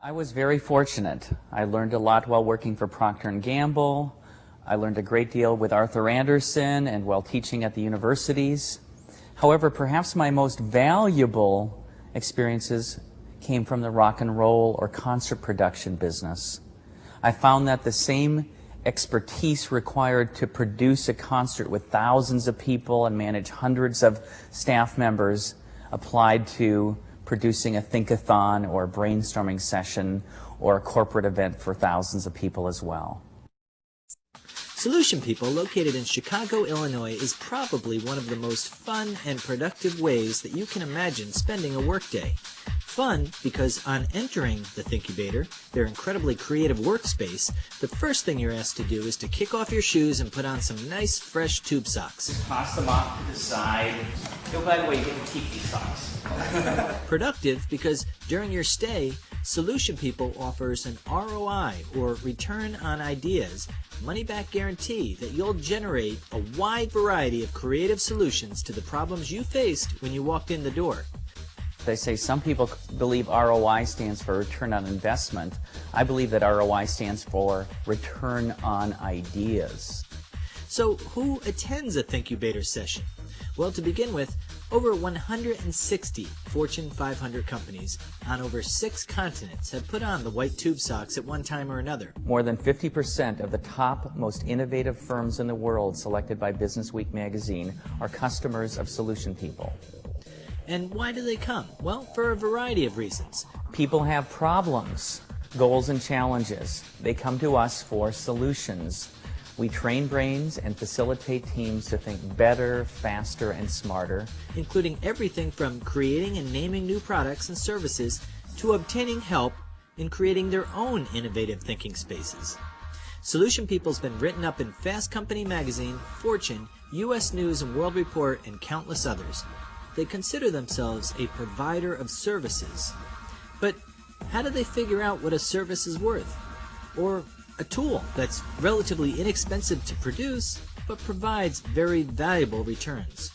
I was very fortunate. I learned a lot while working for Procter & Gamble. I learned a great deal with Arthur Andersen and while teaching at the universities. However, perhaps my most valuable experiences came from the rock and roll or concert production business. I found that the same expertise required to produce a concert with thousands of people and manage hundreds of staff members applied to producing a think-a-thon or a brainstorming session or a corporate event for thousands of people as well. Solution People, located in Chicago, Illinois, is probably one of the most fun and productive ways that you can imagine spending a workday. Fun because on entering the Thinkubator, their incredibly creative workspace, the first thing you're asked to do is to kick off your shoes and put on some nice, fresh tube socks. Toss them off to the side. Oh, by the way, you get to keep these socks. Productive because during your stay, Solution People offers an ROI, or return on ideas, money-back guarantee that you'll generate a wide variety of creative solutions to the problems you faced when you walked in the door. They say some people believe ROI stands for return on investment. I believe that ROI stands for return on ideas. So who attends a Thinkubator session? Well, to begin with, over 160 Fortune 500 companies on over 6 continents have put on the white tube socks at one time or another. More than 50% of the top, most innovative firms in the world selected by Businessweek magazine are customers of Solution People. And why do they come? Well, for a variety of reasons. People have problems, goals, and challenges. They come to us for solutions. We train brains and facilitate teams to think better, faster, and smarter. Including everything from creating and naming new products and services to obtaining help in creating their own innovative thinking spaces. Solution People's been written up in Fast Company magazine, Fortune, U.S. News and World Report, and countless others. They consider themselves a provider of services. But how do they figure out what a service is worth? Or a tool that's relatively inexpensive to produce, but provides very valuable returns?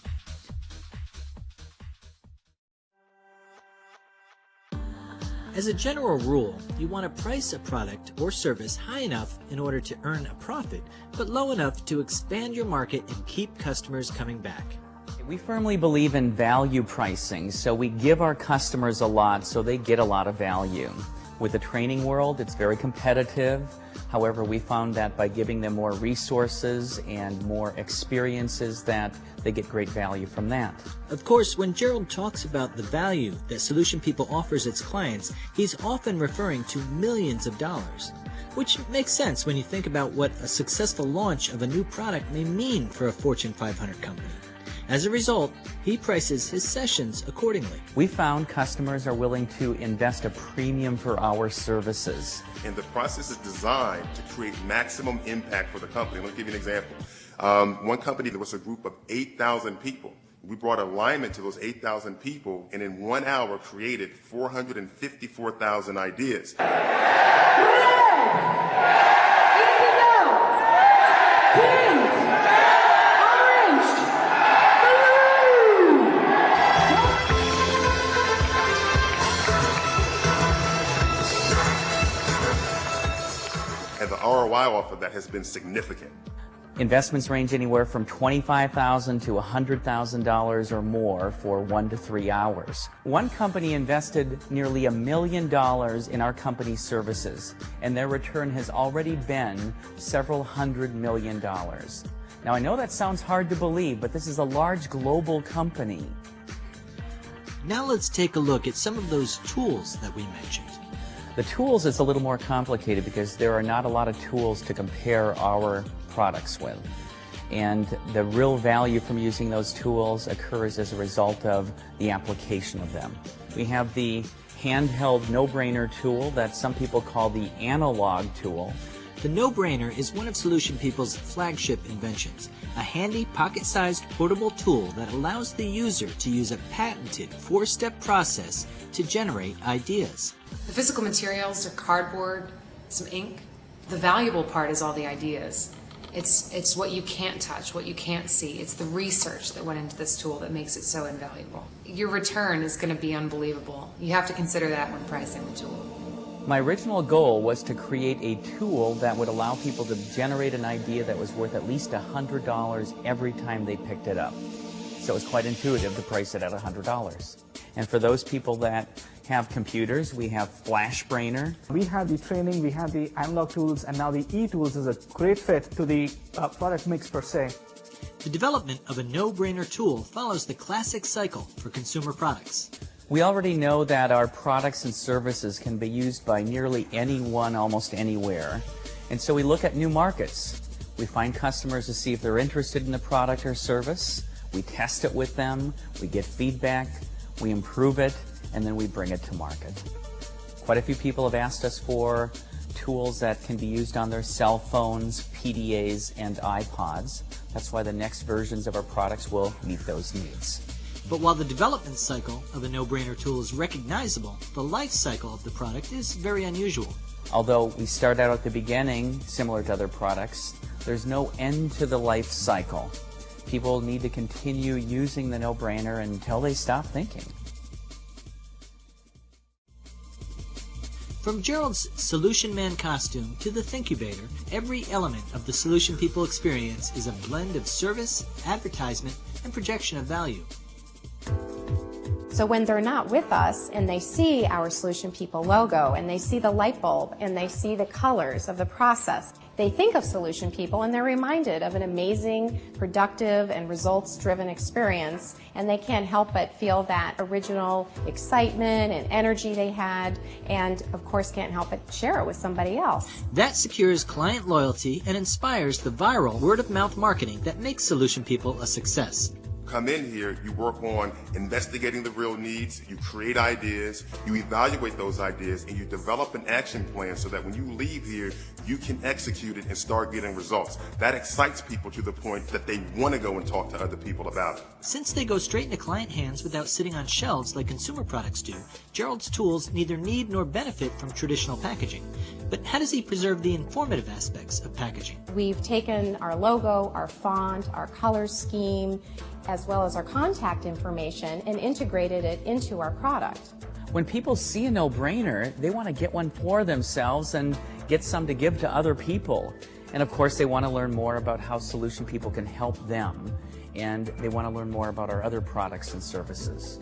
As a general rule, you want to price a product or service high enough in order to earn a profit, but low enough to expand your market and keep customers coming back. We firmly believe in value pricing, so we give our customers a lot so they get a lot of value. With the training world, it's very competitive. However, we found that by giving them more resources and more experiences that they get great value from that. Of course, when Gerald talks about the value that Solution People offers its clients, he's often referring to millions of dollars. Which makes sense when you think about what a successful launch of a new product may mean for a Fortune 500 company. As a result, he prices his sessions accordingly. We found customers are willing to invest a premium for our services. And the process is designed to create maximum impact for the company. Let me give you an example. One company, there was a group of 8,000 people. We brought alignment to those 8,000 people and in 1 hour created 454,000 ideas. And the ROI off of that has been significant. Investments range anywhere from $25,000 to $100,000 or more for 1 to 3 hours. One company invested nearly $1 million in our company's services, and their return has already been several $100 million. Now, I know that sounds hard to believe, but this is a large global company. Now let's take a look at some of those tools that we mentioned. The tools is a little more complicated because there are not a lot of tools to compare our products with. And the real value from using those tools occurs as a result of the application of them. We have the handheld no-brainer tool that some people call the analog tool. The no-brainer is one of Solution People's flagship inventions, a handy pocket-sized portable tool that allows the user to use a patented 4-step process to generate ideas. The physical materials are cardboard, some ink. The valuable part is all the ideas. It's what you can't touch, what you can't see. It's the research that went into this tool that makes it so invaluable. Your return is going to be unbelievable. You have to consider that when pricing the tool. My original goal was to create a tool that would allow people to generate an idea that was worth at least $100 every time they picked it up. So it was quite intuitive to price it at $100. And for those people that have computers, we have FlashBrainer. We have the training, we have the analog tools, and now the e-tools is a great fit to the product mix per se. The development of a no-brainer tool follows the classic cycle for consumer products. We already know that our products and services can be used by nearly anyone almost anywhere. And so we look at new markets. We find customers to see if they're interested in the product or service. We test it with them, we get feedback, we improve it, and then we bring it to market. Quite a few people have asked us for tools that can be used on their cell phones, PDAs, and iPods. That's why the next versions of our products will meet those needs. But while the development cycle of a no-brainer tool is recognizable, the life cycle of the product is very unusual. Although we start out at the beginning, similar to other products, there's no end to the life cycle. People need to continue using the no-brainer until they stop thinking. From Gerald's Solution Man costume to the Thinkubator, every element of the Solution People experience is a blend of service, advertisement, and projection of value. So when they're not with us and they see our Solution People logo and they see the light bulb and they see the colors of the process, they think of Solution People and they're reminded of an amazing, productive, and results-driven experience, and they can't help but feel that original excitement and energy they had, and of course can't help but share it with somebody else. That secures client loyalty and inspires the viral word-of-mouth marketing that makes Solution People a success. Come in here, you work on investigating the real needs, you create ideas, you evaluate those ideas, and you develop an action plan so that when you leave here, you can execute it and start getting results. That excites people to the point that they want to go and talk to other people about it. Since they go straight into client hands without sitting on shelves like consumer products do, Gerald's tools neither need nor benefit from traditional packaging. But how does he preserve the informative aspects of packaging? We've taken our logo, our font, our color scheme, as well as our contact information, and integrated it into our product. When people see a no-brainer, they want to get one for themselves and get some to give to other people. And of course, they want to learn more about how Solution People can help them, and they want to learn more about our other products and services.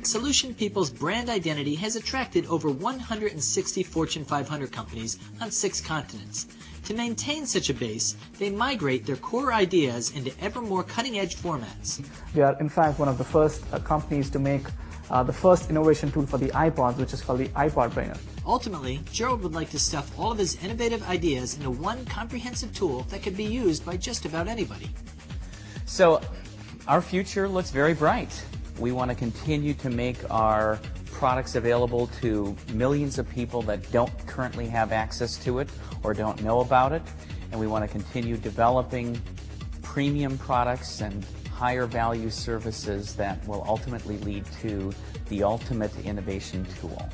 Solution People's brand identity has attracted over 160 Fortune 500 companies on 6 continents. To maintain such a base, they migrate their core ideas into ever more cutting-edge formats. We are in fact one of the first companies to make the first innovation tool for the iPods, which is called the iPod Brainer. Ultimately, Gerald would like to stuff all of his innovative ideas into one comprehensive tool that could be used by just about anybody. So our future looks very bright. We want to continue to make our products available to millions of people that don't currently have access to it or don't know about it, and we want to continue developing premium products and higher value services that will ultimately lead to the ultimate innovation tool.